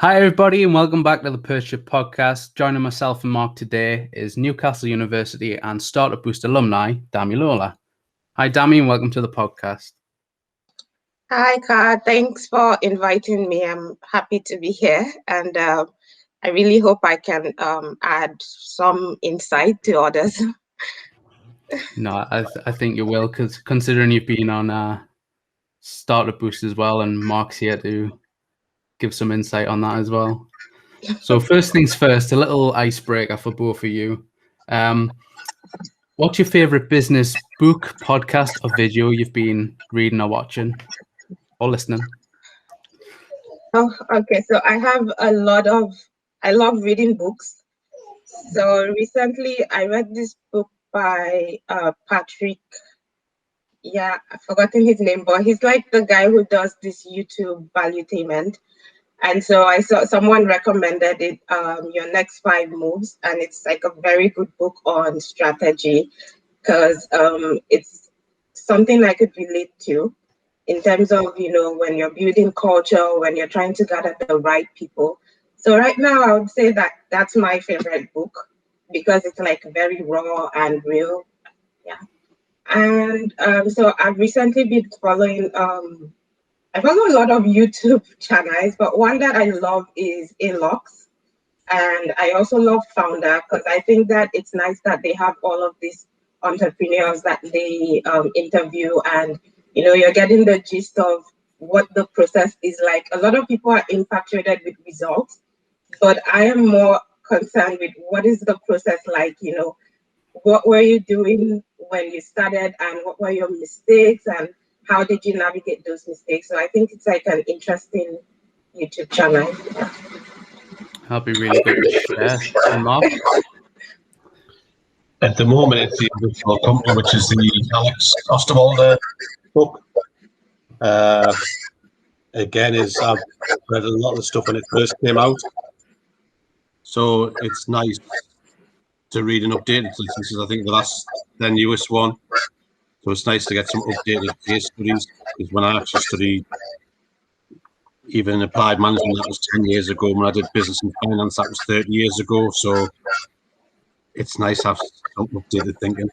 Hi, everybody, and welcome back to the Purch It Podcast. Joining myself and Mark today is Newcastle University and Startup Boost alumni, Damilola. Hi, Dami, and welcome to the podcast. Hi, Kat. Thanks for inviting me. I'm happy to be here, and I really hope I can add some insight to others. No, I think you will, because considering you've been on Startup Boost as well, and Mark's here to give some insight on that as well. So first things first, a little icebreaker for both of you. What's your favorite business book, podcast, or video you've been reading or watching or listening? Oh, okay. So I have I love reading books. So recently I read this book by Patrick. Yeah, I've forgotten his name, but he's like the guy who does this YouTube valuetainment. And so I saw someone recommended it, Your Next 5 Moves, and it's like a very good book on strategy because it's something I could relate to in terms of, when you're building culture, when you're trying to gather the right people. So right now, I would say that that's my favorite book because it's like very raw and real. Yeah. And so I've recently been following I follow a lot of YouTube channels, but one that I love is Alox. And I also love Founder because I think that it's nice that they have all of these entrepreneurs that they interview, and you're getting the gist of what the process is like. A lot of people are infatuated with results, but I am more concerned with what is the process like. What were you doing when you started, and what were your mistakes, and how did you navigate those mistakes? So I think it's like an interesting YouTube channel. That'll be really good to share. And Mark? At the moment, it's the original company, which is the Alex Osterwalder book. Again, I've read a lot of the stuff when it first came out, so it's nice to read an updated. This is, I think, the newest one. So it's nice to get some updated case studies, because when I actually studied even applied management, that was 10 years ago. When I did business and finance, that was 30 years ago. So it's nice to have some updated thinking.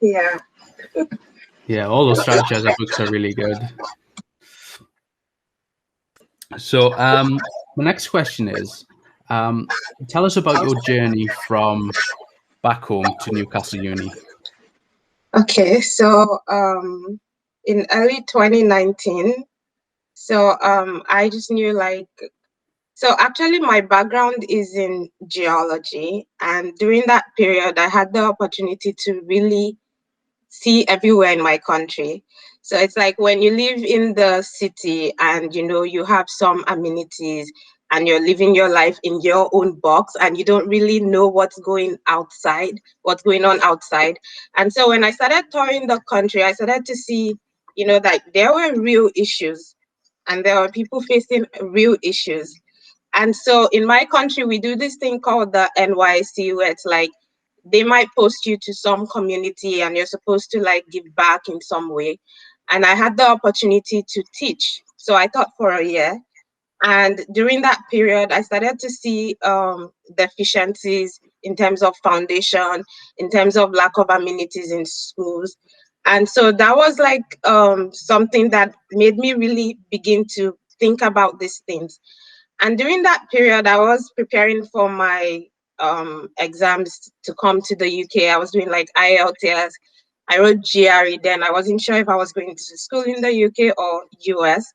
Yeah. Yeah, all those strategies books are really good. So my next question is, tell us about your journey from back home to Newcastle Uni. Okay, so in early 2019, so I just knew so actually my background is in geology, and during that period I had the opportunity to really see everywhere in my country. So it's like when you live in the city and you have some amenities and you're living your life in your own box and you don't really know what's going on outside. And so when I started touring the country, I started to see, that there were real issues and there were people facing real issues. And so in my country, we do this thing called the NYC, where it's like they might post you to some community and you're supposed to like give back in some way. And I had the opportunity to teach. So I taught for a year. And during that period, I started to see deficiencies in terms of foundation, in terms of lack of amenities in schools. And so that was like something that made me really begin to think about these things. And during that period, I was preparing for my exams to come to the UK. I was doing like IELTS. I wrote GRE then. I wasn't sure if I was going to school in the UK or US.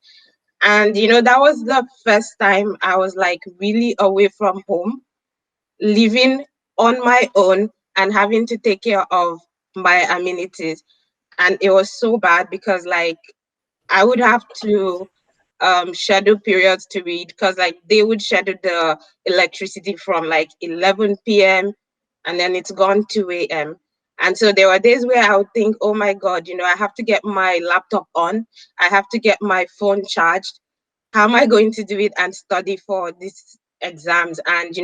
And, that was the first time I was like really away from home, living on my own and having to take care of my amenities. And it was so bad because like I would have to schedule periods to read, because like they would schedule the electricity from like 11 p.m. and then it's gone 2 a.m. And so there were days where I would think, oh my God, I have to get my laptop on. I have to get my phone charged. How am I going to do it and study for these exams? And,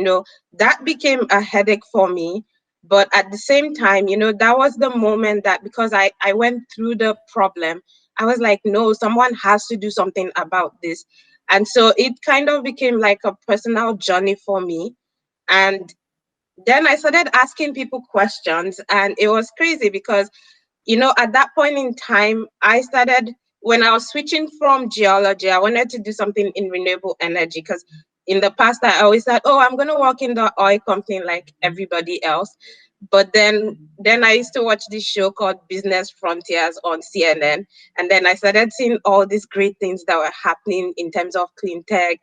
that became a headache for me. But at the same time, that was the moment that, because I went through the problem, I was like, no, someone has to do something about this. And so it kind of became like a personal journey for me. And then I started asking people questions, and it was crazy because, at that point in time, when I was switching from geology, I wanted to do something in renewable energy, because in the past, I always thought, oh, I'm going to work in the oil company like everybody else. But then I used to watch this show called Business Frontiers on CNN. And then I started seeing all these great things that were happening in terms of clean tech,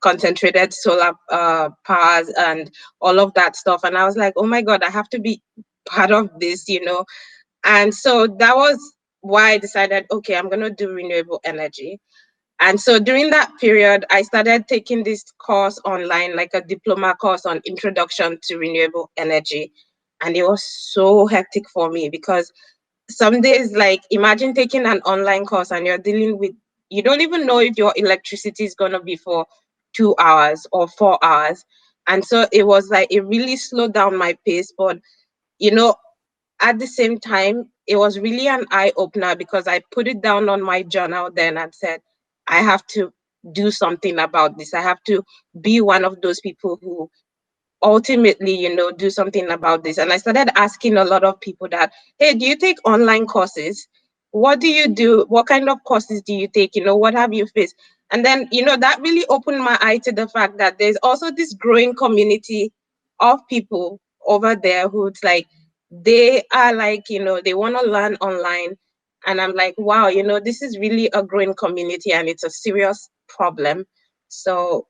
concentrated solar powers, and all of that stuff. And I was like, oh my God, I have to be part of this, And so that was why I decided, okay, I'm going to do renewable energy. And so during that period, I started taking this course online, like a diploma course on introduction to renewable energy. And it was so hectic for me because some days, like, imagine taking an online course and you're dealing with, you don't even know if your electricity is going to be for 2 hours or 4 hours. And so it was like, it really slowed down my pace. But, at the same time, it was really an eye opener because I put it down on my journal then and said, I have to do something about this. I have to be one of those people who ultimately, do something about this. And I started asking a lot of people that, hey, do you take online courses? What do you do? What kind of courses do you take? What have you faced? And then, that really opened my eye to the fact that there's also this growing community of people over there who's like, they are like, they want to learn online. And I'm like, wow, this is really a growing community and it's a serious problem. So,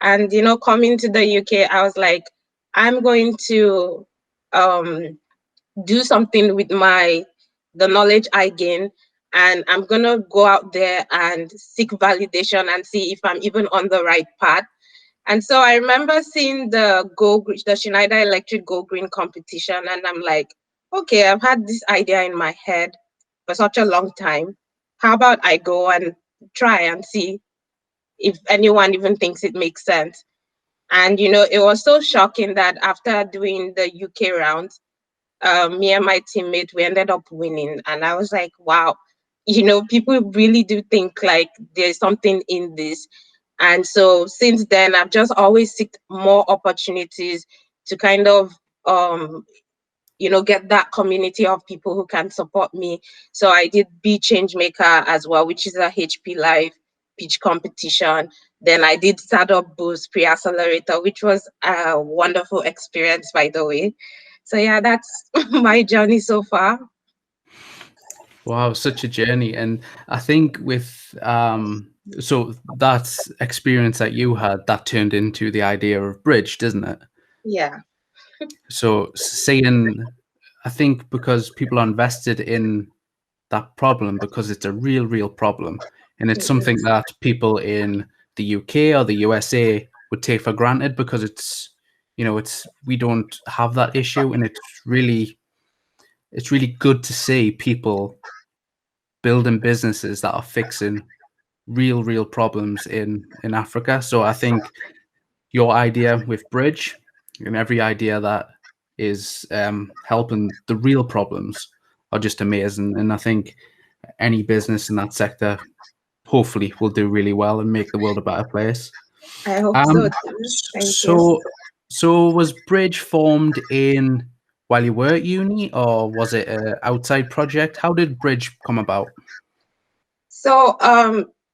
and, coming to the UK, I was like, I'm going to do something with the knowledge I gain. And I'm going to go out there and seek validation and see if I'm even on the right path. And so I remember seeing the Schneider Electric Go Green competition. And I'm like, okay, I've had this idea in my head for such a long time. How about I go and try and see if anyone even thinks it makes sense? And, it was so shocking that after doing the UK round, me and my teammate, we ended up winning. And I was like, wow, people really do think like there's something in this. And so since then, I've just always seeked more opportunities to kind of, get that community of people who can support me. So I did Be Changemaker as well, which is a HP Live pitch competition. Then I did Startup Boost Pre-Accelerator, which was a wonderful experience, by the way. So yeah, that's my journey so far. Wow, such a journey. And I think with so that experience that you had, that turned into the idea of Bridge, doesn't it? Yeah. So seeing, I think because people are invested in that problem because it's a real problem, and it's something that people in the UK or the USA would take for granted because it's we don't have that issue, and it's really good to see people building businesses that are fixing real problems in Africa. So I think your idea with Bridge and every idea that is helping the real problems are just amazing. And I think any business in that sector hopefully will do really well and make the world a better place. I hope so too. Thank you. So was Bridge formed in while you were at uni, or was it an outside project? How did Bridge come about? So,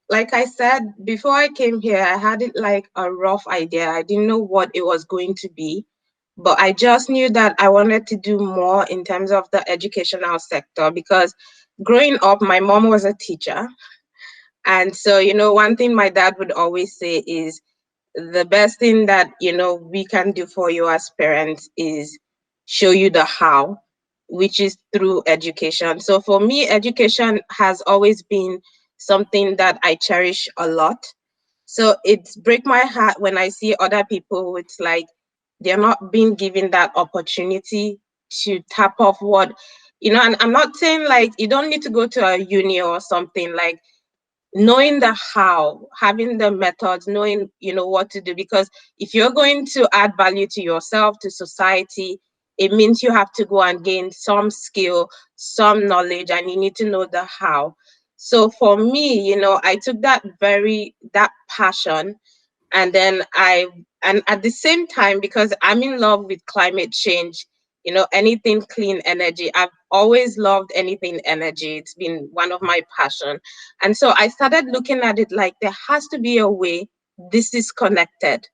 like I said, before I came here, I had it like a rough idea. I didn't know what it was going to be, but I just knew that I wanted to do more in terms of the educational sector because growing up, my mom was a teacher. And so, one thing my dad would always say is the best thing that, we can do for you as parents is show you the how, which is through education. So for me, education has always been something that I cherish a lot. So it breaks my heart when I see other people, it's like they're not being given that opportunity to tap off what, and I'm not saying like you don't need to go to a uni or something, like knowing the how, having the methods, knowing, what to do. Because if you're going to add value to yourself, to society, it means you have to go and gain some skill, some knowledge, and you need to know the how. So for me, I took that passion, and then and at the same time, because I'm in love with climate change, anything clean energy. I've always loved anything energy. It's been one of my passion. And so I started looking at it like there has to be a way this is connected.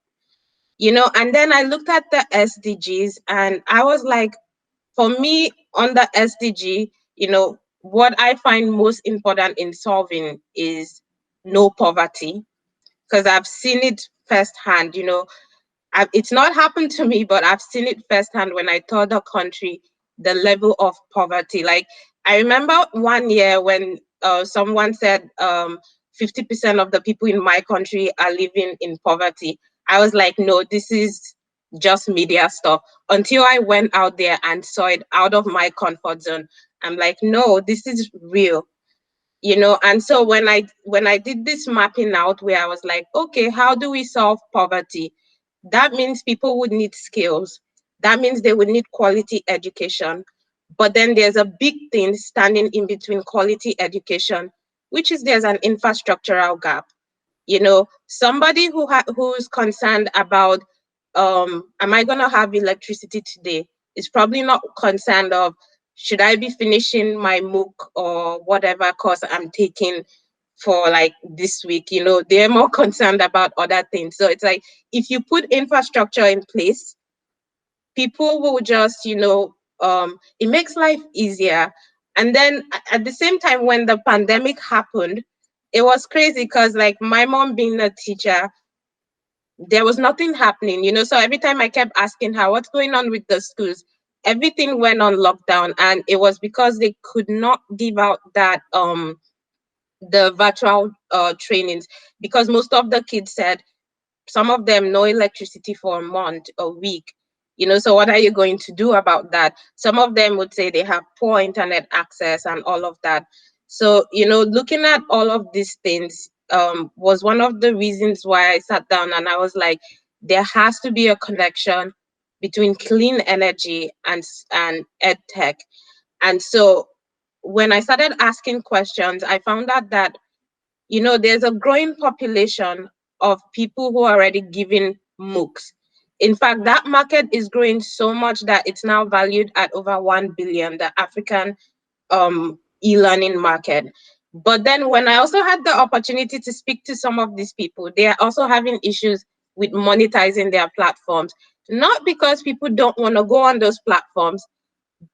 And then I looked at the SDGs, and I was like, for me, on the SDG, what I find most important in solving is no poverty, because I've seen it firsthand. It's not happened to me, but I've seen it firsthand when I tour the country, the level of poverty. Like, I remember one year when someone said 50% of the people in my country are living in poverty. I was like, no, this is just media stuff. Until I went out there and saw it out of my comfort zone, I'm like, no, this is real. And so when I did this mapping out, where I was like, okay, how do we solve poverty? That means people would need skills. That means they would need quality education. But then there's a big thing standing in between quality education, which is there's an infrastructural gap. Somebody who's concerned about am I gonna have electricity today is probably not concerned of should I be finishing my MOOC or whatever course I'm taking for like this week. They're more concerned about other things. So it's like, if you put infrastructure in place, people will just, it makes life easier. And then at the same time, when the pandemic happened, it was crazy because, like, my mom being a teacher, there was nothing happening, so every time I kept asking her what's going on with the schools, everything went on lockdown. And it was because they could not give out that the virtual trainings, because most of the kids said, some of them, no electricity for a month, a week. So what are you going to do about that? Some of them would say they have poor internet access and all of that. So, looking at all of these things was one of the reasons why I sat down and I was like, there has to be a connection between clean energy and ed tech. And so when I started asking questions, I found out that there's a growing population of people who are already giving MOOCs. In fact, that market is growing so much that it's now valued at over 1 billion, the African e-learning market. But then when I also had the opportunity to speak to some of these people, they are also having issues with monetizing their platforms. Not because people don't want to go on those platforms,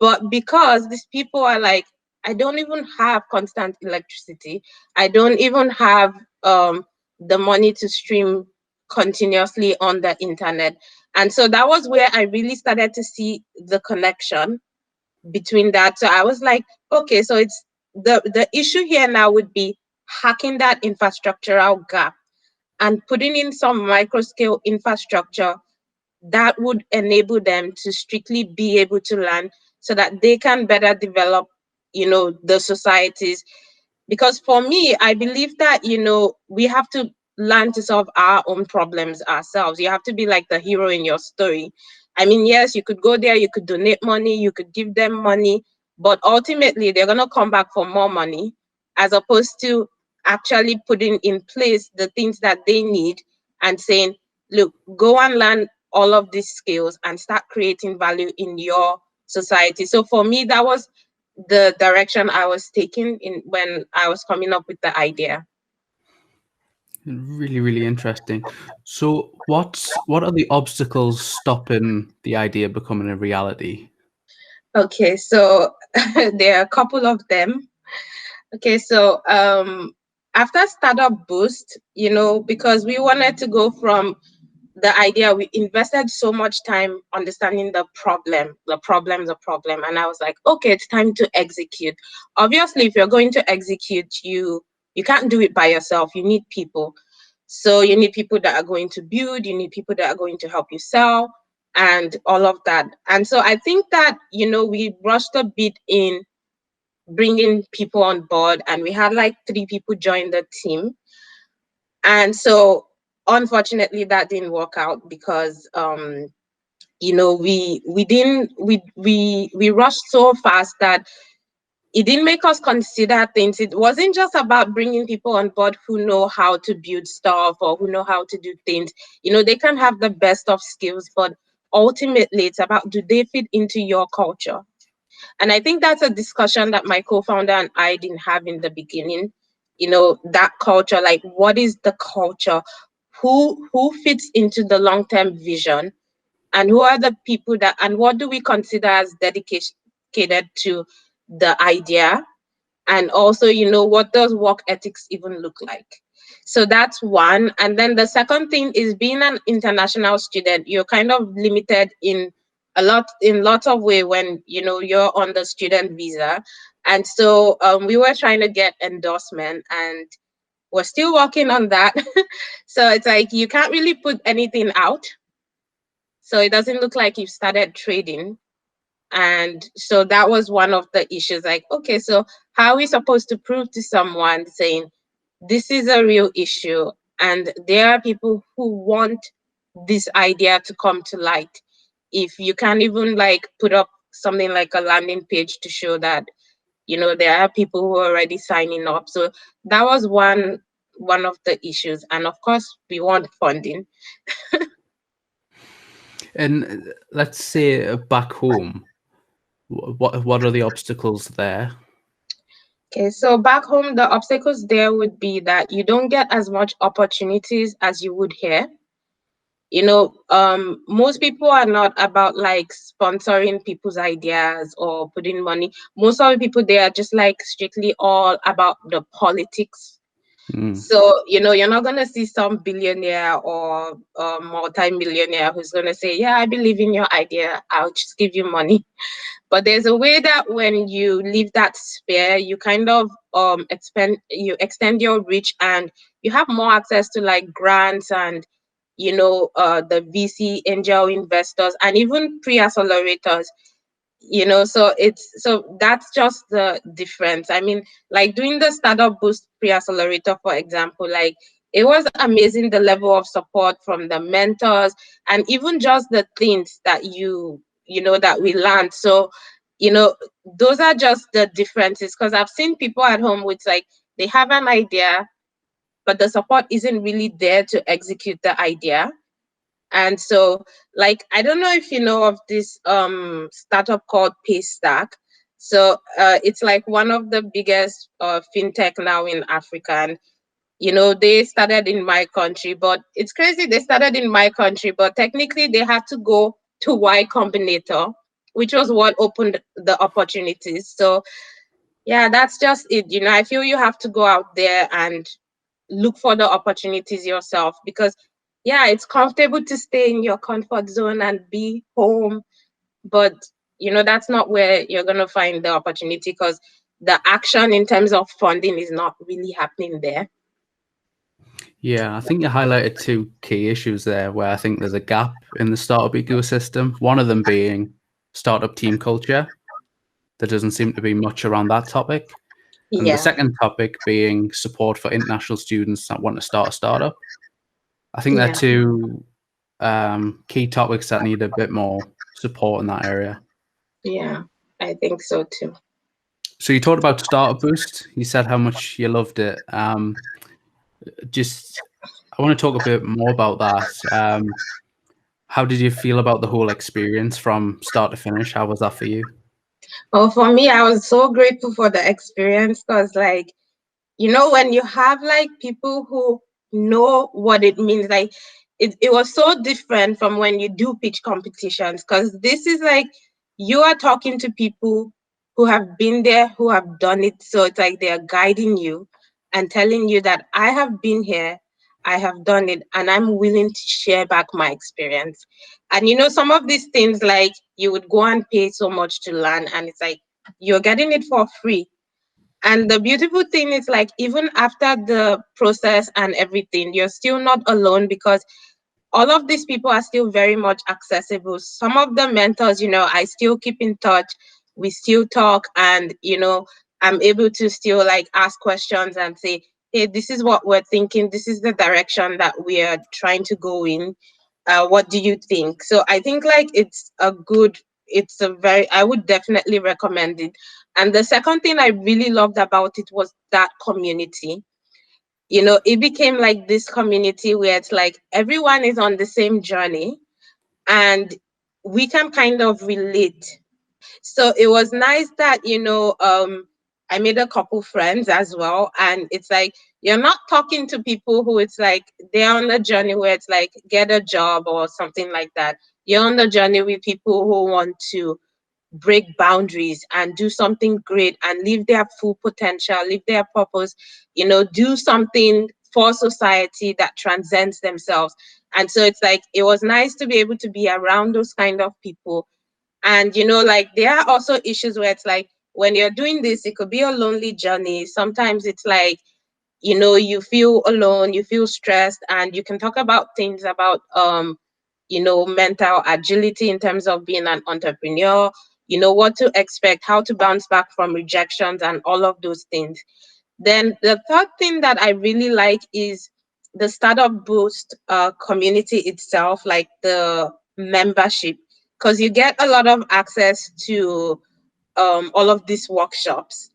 but because these people are like, I don't even have constant electricity. I don't even have the money to stream continuously on the internet. And so that was where I really started to see the connection between that. So I was like, okay, so it's the issue here now would be hacking that infrastructural gap and putting in some micro scale infrastructure that would enable them to strictly be able to learn so that they can better develop, the societies. Because for me, I believe that, we have to learn to solve our own problems ourselves. You have to be like the hero in your story. I mean, yes, you could go there, you could donate money, you could give them money, but ultimately they're going to come back for more money, as opposed to actually putting in place the things that they need and saying, look, go and learn all of these skills and start creating value in your society. So for me, that was the direction I was taking in when I was coming up with the idea. Really, really interesting. So what are the obstacles stopping the idea becoming a reality? Okay, so there are a couple of them. Okay, so after Startup Boost, because we wanted to go from the idea, we invested so much time understanding the problem. And I was like, okay, it's time to execute. Obviously, if you're going to execute, you can't do it by yourself. You need people. So you need people that are going to build, you need people that are going to help you sell and all of that. And so I think that, we rushed a bit in bringing people on board, and we had like 3 people join the team. And so unfortunately that didn't work out because we rushed so fast that it didn't make us consider things. It wasn't just about bringing people on board who know how to build stuff or who know how to do things. They can have the best of skills, but ultimately it's about, do they fit into your culture? And I think that's a discussion that my co-founder and I didn't have in the beginning. That culture, like, what is the culture? Who fits into the long-term vision? And who are the people and what do we consider as dedicated to the idea? And also, what does work ethics even look like? So that's one. And then the second thing is, being an international student, you're kind of limited in lots of way when you're on the student visa. And so we were trying to get endorsement, and we're still working on that. So it's like you can't really put anything out, so it doesn't look like you've started trading. And so that was one of the issues. Like, okay, so how are we supposed to prove to someone saying this is a real issue and there are people who want this idea to come to light, if you can't even like put up something like a landing page to show that there are people who are already signing up? So that was one of the issues. And of course, we want funding. And let's say back home, what are the obstacles there? Okay, so back home, the obstacles there would be that you don't get as much opportunities as you would here. Most people are not about like sponsoring people's ideas or putting money. Most of the people, they are just like strictly all about the politics. So, you're not going to see some billionaire or multi-millionaire who's going to say, yeah, I believe in your idea, I'll just give you money. But there's a way that when you leave that sphere, you kind of extend your reach, and you have more access to like grants and the VC angel investors and even pre-accelerators. So that's just the difference. I mean, like doing the Startup Boost pre-accelerator, for example, like it was amazing, the level of support from the mentors and even just the things that that we learned. So those are just the differences, because I've seen people at home with like, they have an idea but the support isn't really there to execute the idea. And so, like, I don't know if you know of this startup called Paystack. So it's like one of the biggest fintech now in Africa. And, they started in my country, but it's crazy. They started in my country, but technically they had to go to Y Combinator, which was what opened the opportunities. So, yeah, that's just it. I feel you have to go out there and look for the opportunities yourself, because yeah, it's comfortable to stay in your comfort zone and be home, but that's not where you're going to find the opportunity, because the action in terms of funding is not really happening there. Yeah, I think you highlighted two key issues there where I think there's a gap in the startup ecosystem. One of them being startup team culture. There doesn't seem to be much around that topic. And the second topic being support for international students that want to start a startup. I think they're two key topics that need a bit more support in that area. Yeah, I think so too. So you talked about Startup Boost. You said how much you loved it. I want to talk a bit more about that. How did you feel about the whole experience from start to finish? How was that for you? Well, for me, I was so grateful for the experience, because like, when you have like people who know what it means, like it was so different from when you do pitch competitions, because this is like, you are talking to people who have been there, who have done it. So it's like they're guiding you and telling you that I have been here, I have done it, and I'm willing to share back my experience. And some of these things, like you would go and pay so much to learn, and it's like you're getting it for free. And the beautiful thing is, like, even after the process and everything, you're still not alone, because all of these people are still very much accessible. Some of the mentors, I still keep in touch. We still talk, and, I'm able to still like ask questions and say, hey, this is what we're thinking. This is the direction that we are trying to go in. What do you think? So I think like it's I would definitely recommend it. And the second thing I really loved about it was that community. It became like this community where it's like everyone is on the same journey and we can kind of relate. So it was nice that, I made a couple friends as well. And it's like, you're not talking to people who it's like, they're on a journey where it's like, get a job or something like that. You're on the journey with people who want to break boundaries and do something great and live their full potential, live their purpose, do something for society that transcends themselves. And so it's like, it was nice to be able to be around those kind of people. And, like there are also issues where it's like, when you're doing this, it could be a lonely journey. Sometimes it's like, you feel alone, you feel stressed, and you can talk about things about, mental agility in terms of being an entrepreneur, what to expect, how to bounce back from rejections and all of those things. Then the third thing that I really like is the Startup Boost community itself, like the membership, because you get a lot of access to all of these workshops.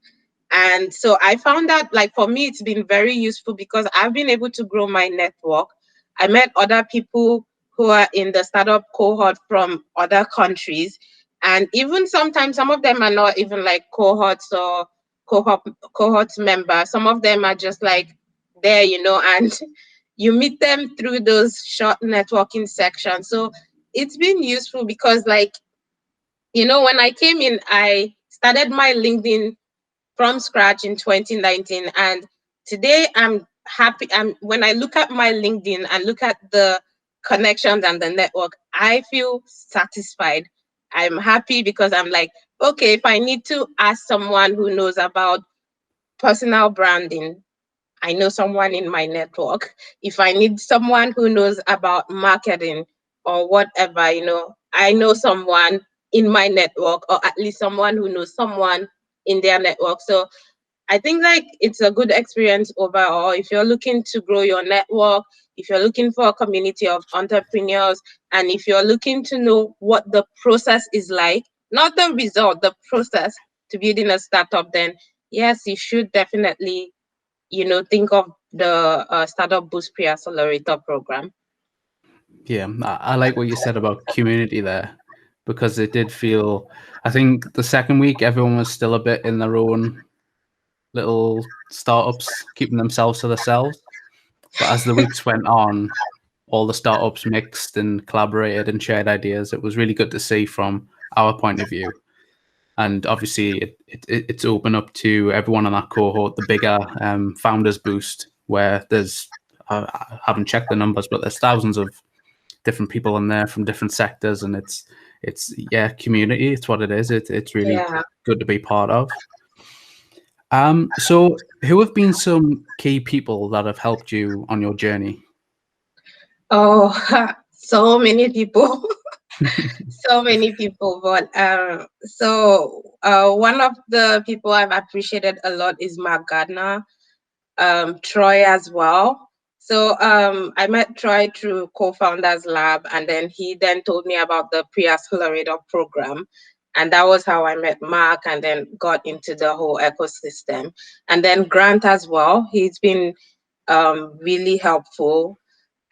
And so I found that, like, for me, it's been very useful because I've been able to grow my network. I met other people who are in the startup cohort from other countries. And even sometimes some of them are not even like cohorts or cohorts members. Some of them are just like there, and you meet them through those short networking sections. So it's been useful because, like, when I came in, I started my LinkedIn from scratch in 2019, and today I'm happy. When I look at my LinkedIn and look at the connections and the network, I feel satisfied. I'm happy because I'm like, okay, if I need to ask someone who knows about personal branding, I know someone in my network. If I need someone who knows about marketing or whatever, I know someone in my network, or at least someone who knows someone in their network. So I think like it's a good experience overall. If you're looking to grow your network, if you're looking for a community of entrepreneurs, and if you're looking to know what the process is like, not the result, the process to building a startup, then yes, you should definitely, think of the Startup Boost Pre-Accelerator program. Yeah, I like what you said about community there, because it did feel, I think the second week, everyone was still a bit in their own little startups, keeping themselves to themselves. But as the weeks went on, all the startups mixed and collaborated and shared ideas. It was really good to see from our point of view. And obviously, it's open up to everyone in that cohort, the bigger Founders Boost, where there's, I haven't checked the numbers, but there's thousands of different people in there from different sectors, and it's community. It's what it is. It's really good to be part of. So who have been some key people that have helped you on your journey? Oh, so many people. So many people. But one of the people I've appreciated a lot is Mark Gardner, Troy as well. So I met Troy through Co-Founders Lab, and then he then told me about the Pre-Accelerator program. And that was how I met Mark and then got into the whole ecosystem. And then Grant as well. He's been really helpful.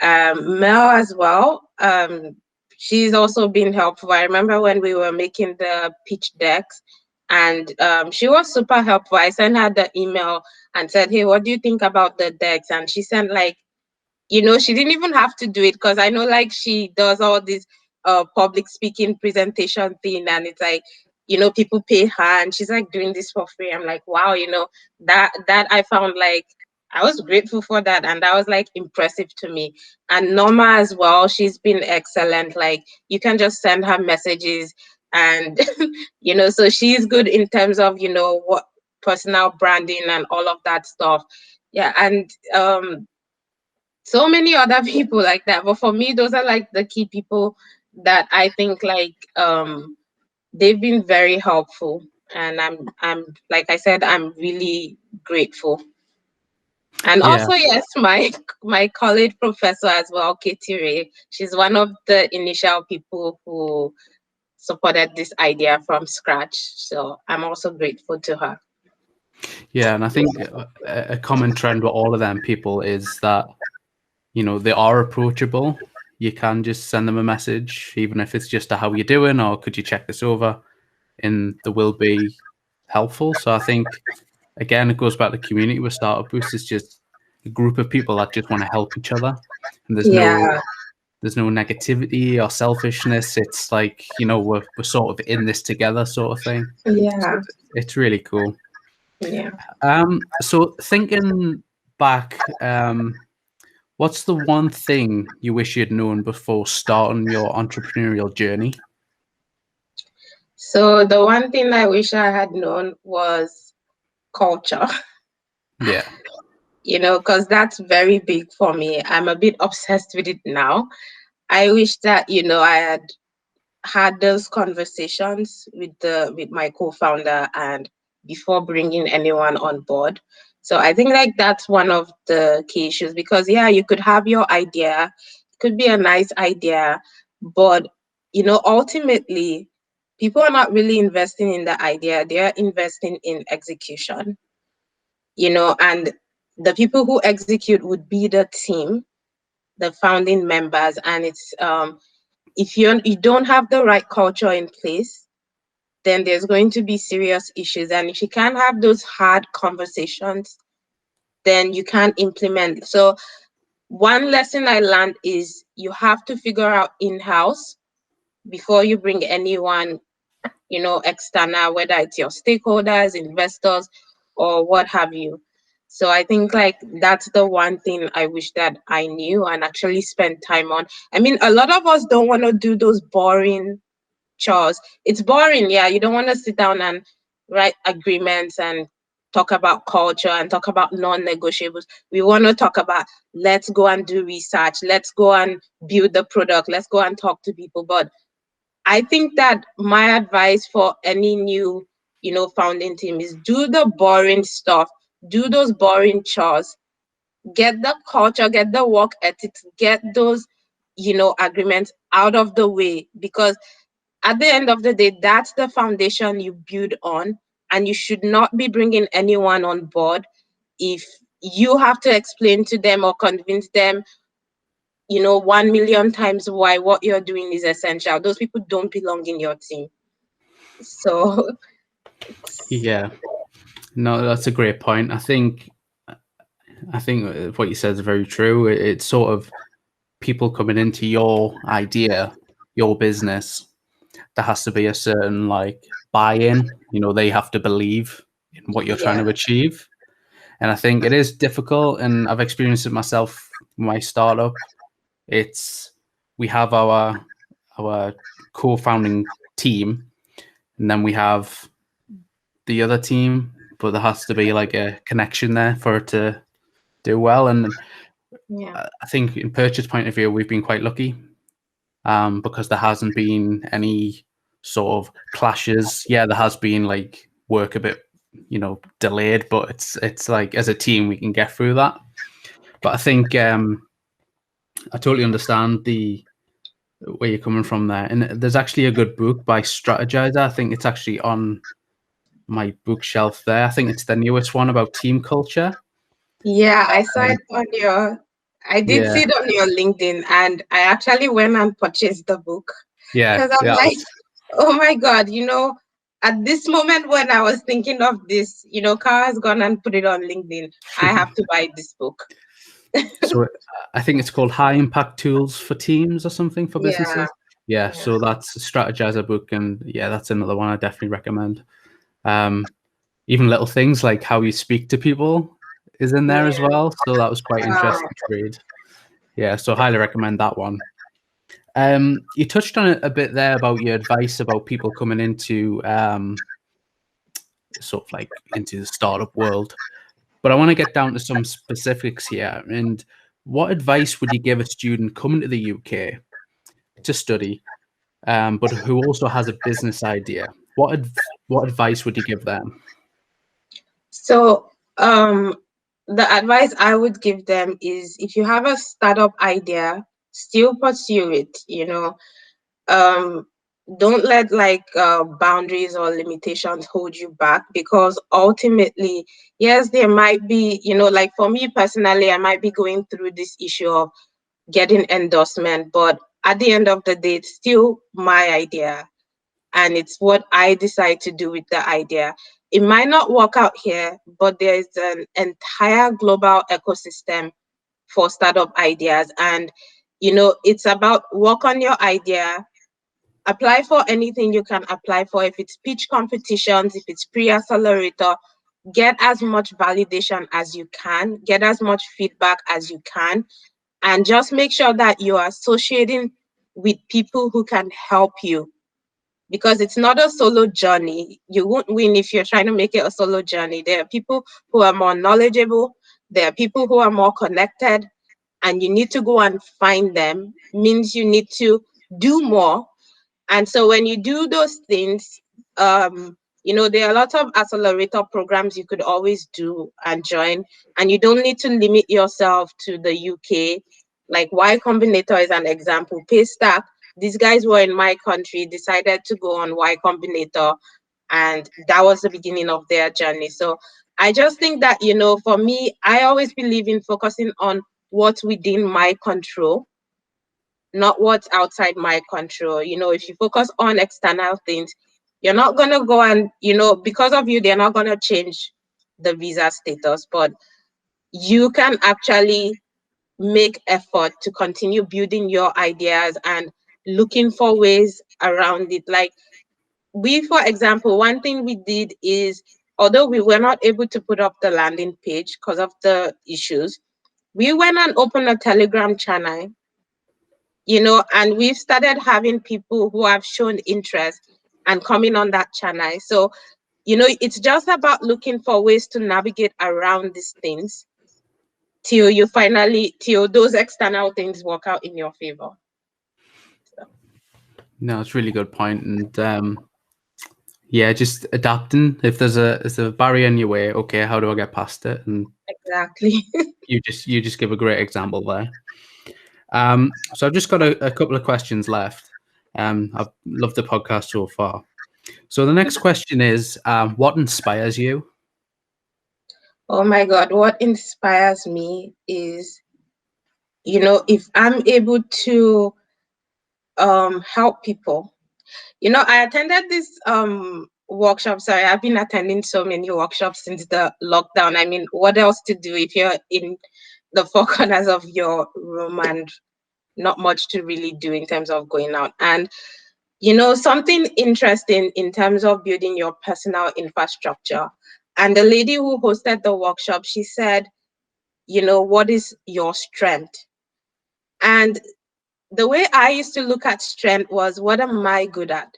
Mel as well. She's also been helpful. I remember when we were making the pitch decks, and she was super helpful. I sent her the email and said, hey, what do you think about the decks? And she sent like, she didn't even have to do it, because I know like she does all this public speaking presentation thing, and it's like, people pay her and she's like doing this for free. I'm like, wow, that I found like, I was grateful for that, and that was like impressive to me. And Norma as well, she's been excellent. Like, you can just send her messages, and so she's good in terms of what personal branding and all of that stuff. Yeah, and so many other people like that. But for me, those are like the key people that I think like they've been very helpful, and I'm like I said, I'm really grateful. And also, yes, my college professor as well, Katie Ray. She's one of the initial people who supported this idea from scratch. So I'm also grateful to her. Yeah, and I think a common trend with all of them people is that, you know, they are approachable. You can just send them a message, even if it's just a how you doing, or could you check this over, and they will be helpful. So I think, again, it goes back to community with Startup Boost. It's just a group of people that just want to help each other, and there's no negativity or selfishness. It's like, you know, we're sort of in this together, sort of thing. Yeah. So it's really cool. Yeah. So thinking back, what's the one thing you wish you'd known before starting your entrepreneurial journey? So the one thing I wish I had known was culture. Yeah. You know, because that's very big for me. I'm a bit obsessed with it now. I wish that, you know, I had those conversations with my co-founder and before bringing anyone on board. So I think like that's one of the key issues, because yeah, you could have your idea, it could be a nice idea, but you know, ultimately people are not really investing in the idea, they're investing in execution, you know, and the people who execute would be the team, the founding members. And it's if you don't have the right culture in place, then there's going to be serious issues. And if you can't have those hard conversations, then you can't implement. So one lesson I learned is you have to figure out in-house before you bring anyone, you know, external, whether it's your stakeholders, investors, or what have you. So I think like that's the one thing I wish that I knew and actually spent time on. I mean, a lot of us don't want to do those boring chores. It's boring, yeah. You don't want to sit down and write agreements and talk about culture and talk about non-negotiables. We want to talk about, let's go and do research, let's go and build the product, let's go and talk to people. But I think that my advice for any new, you know, founding team is do the boring stuff, do those boring chores, get the culture, get the work ethics, get those, you know, agreements out of the way, because at the end of the day, that's the foundation you build on, and you should not be bringing anyone on board if you have to explain to them or convince them, you know, 1 million times why what you're doing is essential. Those people don't belong in your team. So Yeah. No, that's a great point. I think what you said is very true. It's sort of people coming into your idea, your business. There has to be a certain like buy-in. You know, they have to believe in what you're trying to achieve. And I think it is difficult, and I've experienced it myself. My startup, we have our co-founding team, and then we have the other team, but there has to be like a connection there for it to do well. And I think in Purch's point of view, we've been quite lucky because there hasn't been any sort of clashes. Yeah, there has been like work a bit, you know, delayed, but it's like as a team we can get through that. But I think I totally understand where you're coming from there. And there's actually a good book by Strategizer. I think it's actually on my bookshelf there. I think it's the newest one about team culture. Yeah, I saw it on I did see it on your LinkedIn, and I actually went and purchased the book. Yeah. Because I'm like, oh my God, you know, at this moment when I was thinking of this, you know, Carl has gone and put it on LinkedIn. I have to buy this book. So I think it's called High Impact Tools for Teams or something for businesses. Yeah. So that's a Strategizer book, and yeah, that's another one I definitely recommend. Even little things like how you speak to people is in there as well. So that was quite interesting to read. Yeah, so highly recommend that one. You touched on it a bit there about your advice about people coming into sort of like into the startup world. But I want to get down to some specifics here. And what advice would you give a student coming to the UK to study, but who also has a business idea? What advice would you give them? So the advice I would give them is, if you have a startup idea, still pursue it. You know, don't let boundaries or limitations hold you back, because ultimately, yes, there might be, like for me personally, I might be going through this issue of getting endorsement, but at the end of the day, it's still my idea, and it's what I decide to do with the idea. It might not work out here, but there is an entire global ecosystem for startup ideas. And, it's about work on your idea, apply for anything you can apply for. If it's pitch competitions, if it's pre-accelerator, get as much validation as you can, get as much feedback as you can, and just make sure that you are associating with people who can help you, because it's not a solo journey. You won't win if you're trying to make it a solo journey. There are people who are more knowledgeable, there are people who are more connected, and you need to go and find them. Means you need to do more. And so when you do those things, there are a lot of accelerator programs you could always do and join, and you don't need to limit yourself to the UK. Like Y Combinator is an example. Paystack, these guys were in my country, decided to go on Y Combinator, and that was the beginning of their journey. So I just think that, for me, I always believe in focusing on what's within my control, not what's outside my control. If you focus on external things, you're not going to go and, because of you, they're not going to change the visa status, but you can actually make effort to continue building your ideas and looking for ways around it. Like for example, one thing we did is, although we were not able to put up the landing page because of the issues, we went and opened a Telegram channel, and we've started having people who have shown interest and coming on that channel. So, it's just about looking for ways to navigate around these things till those external things work out in your favor. So. No, it's a really good point. And yeah, just adapting. If there's a barrier in your way, okay, how do I get past it? And exactly. you just give a great example there. So I've just got a couple of questions left. I've loved the podcast so far. So the next question is, what inspires you? Oh my God, what inspires me is, if I'm able to help people. I attended this workshop. Sorry, I've been attending so many workshops since the lockdown. I mean, what else to do if you're in the four corners of your room and not much to really do in terms of going out? And something interesting in terms of building your personal infrastructure. And the lady who hosted the workshop, she said, what is your strength? And the way I used to look at strength was, what am I good at?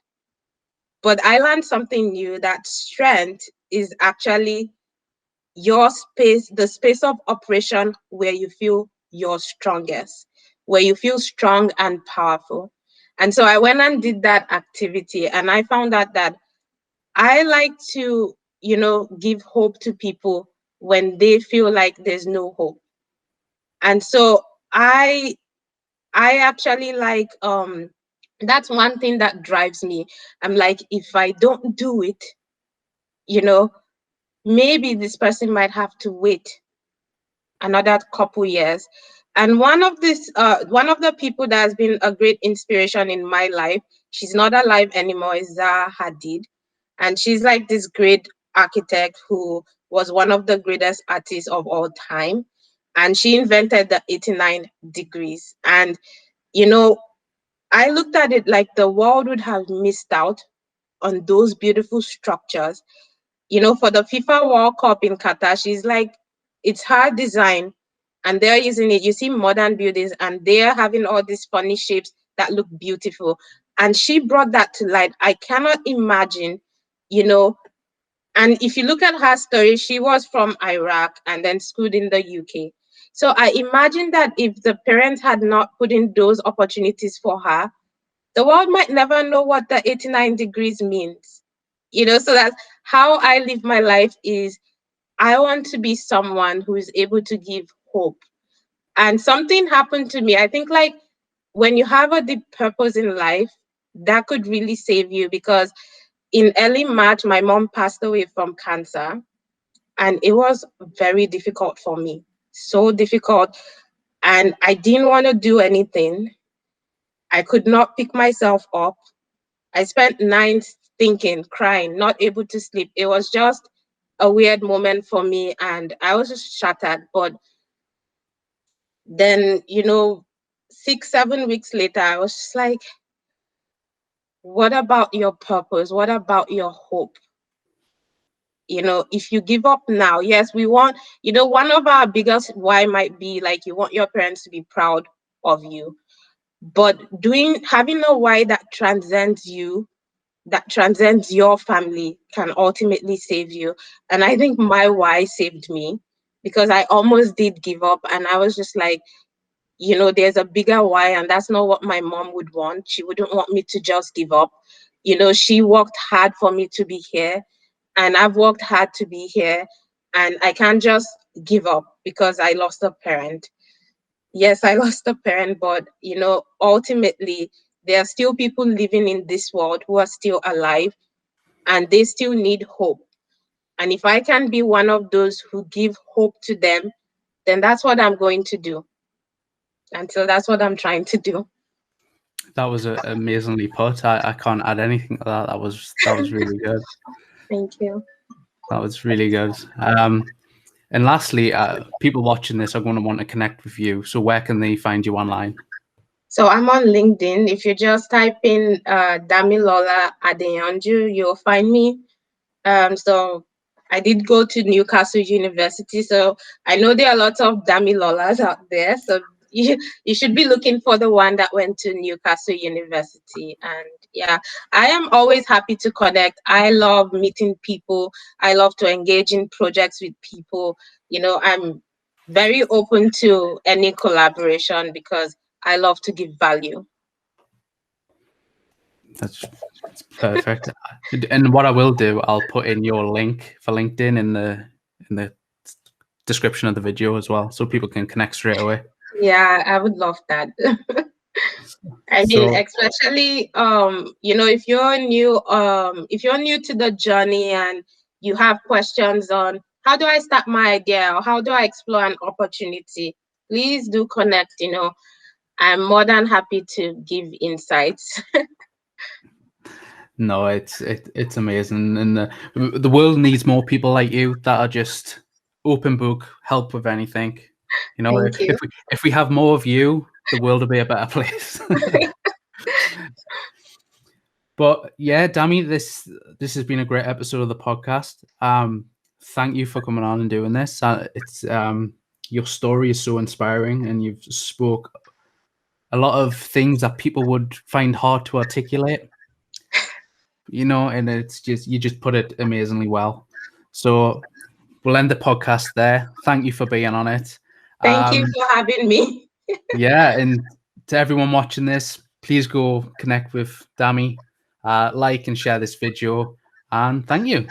But I learned something new, that strength is actually your space, the space of operation where you feel your strongest, where you feel strong and powerful. And so I went and did that activity, and I found out that I like to, give hope to people when they feel like there's no hope. And so I actually like, that's one thing that drives me. I'm like, if I don't do it, maybe this person might have to wait another couple years. And one of the people that has been a great inspiration in my life, she's not alive anymore, is Zaha Hadid. And she's like this great architect who was one of the greatest artists of all time. And she invented the 89 degrees. And, I looked at it like the world would have missed out on those beautiful structures. For the FIFA World Cup in Qatar, she's like, it's her design, and they're using it. You see modern buildings, and they're having all these funny shapes that look beautiful. And she brought that to light. I cannot imagine, and if you look at her story, she was from Iraq and then schooled in the UK. So I imagine that if the parents had not put in those opportunities for her, the world might never know what the 89 degrees means. So that's how I live my life. Is I want to be someone who is able to give hope. And something happened to me. I think like when you have a deep purpose in life, that could really save you, because in early March, my mom passed away from cancer, and it was very difficult for me, so difficult. And I didn't want to do anything. I could not pick myself up. I spent nights thinking, crying, not able to sleep. It was just a weird moment for me, and I was just shattered. But then, 6, 7 weeks later, I was just like, what about your purpose? What about your hope? If you give up now, yes, we want, one of our biggest why might be like you want your parents to be proud of you. But having a why that transcends you, that transcends your family, can ultimately save you. And I think my why saved me, because I almost did give up, and I was just like, there's a bigger why, and that's not what my mom would want. She wouldn't want me to just give up. She worked hard for me to be here, and I've worked hard to be here, and I can't just give up because I lost a parent. Yes, I lost a parent, but ultimately there are still people living in this world who are still alive, and they still need hope. And if I can be one of those who give hope to them, then that's what I'm going to do. And so that's what I'm trying to do. That was amazingly put. I can't add anything to that. That was really good. Thank you. That was really good. And lastly, people watching this are going to want to connect with you. So where can they find you online? So I'm on LinkedIn. If you just type in Damilola Adeyanju, you'll find me. So I did go to Newcastle University, so I know there are lots of Damilolas out there. So you should be looking for the one that went to Newcastle University. And yeah, I am always happy to connect. I love meeting people. I love to engage in projects with people. I'm very open to any collaboration because I love to give value. That's perfect. And what I will do, I'll put in your link for LinkedIn in the description of the video as well, so people can connect straight away. Yeah, I would love that. I mean, especially if you're new to the journey and you have questions on how do I start my idea or how do I explore an opportunity, please do connect. I'm more than happy to give insights. No, it's amazing, and the world needs more people like you that are just open book, help with anything. Thank you. If we have more of you, the world will be a better place. But yeah, Dami, this has been a great episode of the podcast. Thank you for coming on and doing this. It's your story is so inspiring, and you've spoke a lot of things that people would find hard to articulate. And it's just, you just put it amazingly well. So we'll end the podcast there. Thank you for being on it. Thank you for having me. Yeah, and to everyone watching this, please go connect with Dami, like and share this video, and thank you.